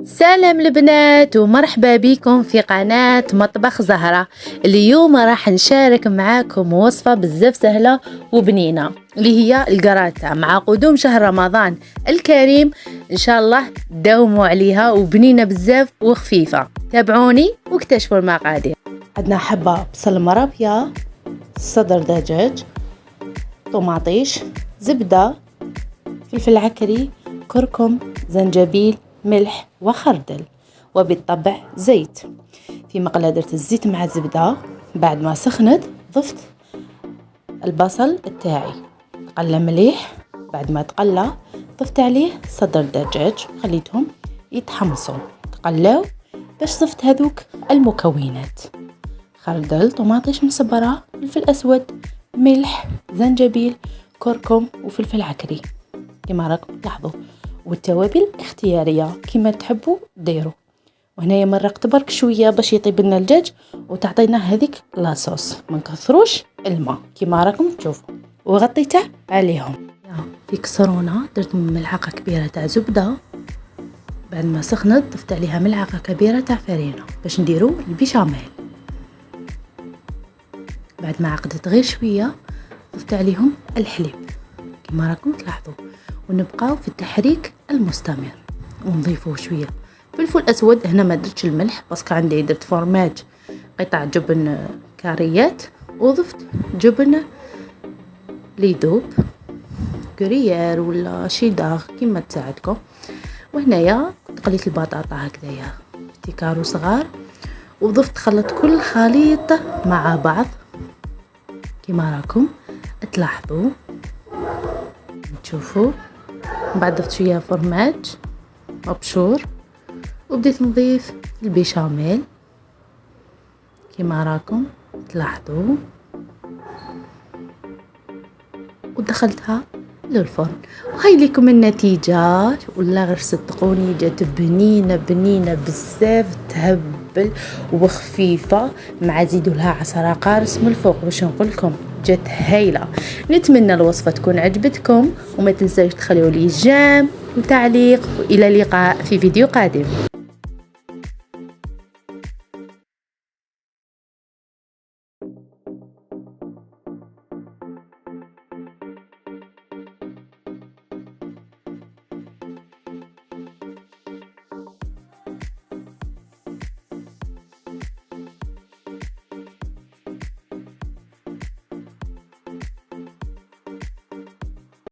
سلام البنات ومرحبا بكم في قناة مطبخ زهرة. اليوم راح نشارك معاكم وصفة بزاف سهلة وبنينة اللي هي القراتة. مع قدوم شهر رمضان الكريم ان شاء الله داوموا عليها وبنينة بزاف وخفيفة. تابعوني واكتشفوا المقادير. عندنا حبة بصل مربية، صدر دجاج، طماطيش، زبدة، فلفل عكري، كركم، زنجبيل، ملح وخردل، وبالطبع زيت. في مقلاة درت الزيت مع الزبدة، بعد ما سخنت ضفت البصل التاعي، تقلى مليح. بعد ما تقلى ضفت عليه صدر الدجاج وخليتهم يتحمصوا تقلاو باش ضفت هذوك المكونات: خردل، طماطيش مصبرة، فلفل اسود، ملح، زنجبيل، كركم وفلفل عكري كما راكم تلاحظوا، والتوابل اختياريه كما تحبوا ديروا. وهنايا مرقت برك شويه باش يطيب لنا الدجاج وتعطينا هذيك لاصوص، ما نكثروش الماء كما راكم تشوفوا. وغطيته عليهم. في كسرونه درت ملعقه كبيره تاع زبده، بعد ما سخنت ضفت عليها ملعقه كبيره تاع فرينه باش نديروا البيشاميل. بعد ما عقدت غير شويه ضفت عليهم الحليب كما راكم تلاحظوا، ونبقاو في التحريك المستمر ونضيفوه شويه فلفل اسود. هنا ما درتش الملح باسكو عندي درت فورماج قطع جبن كاريات، وضفت جبن ليدوب كوريير ولا شيدار كيما تساعدكم. وهنايا قليت البطاطا هكذايا في كارو صغار، وضفت خلط كل خليط مع بعض كما راكم تلاحظوا تشوفوا. بعد ضفت شويه فرماج مبشور، وبديت نضيف البيشاميل كما راكم تلاحظوا، ودخلتها للفرن. وهاي لكم النتيجة. والله غير صدقوني جات بنينة بنينة بزاف، تهبل وخفيفة، مع زيدوا لها 10 قارص من الفوق. واش نقول لكم، جات هايلة. نتمنى الوصفة تكون عجبتكم، وما تنساوش تخليوا لي جيم وتعليق، والى اللقاء في فيديو قادم.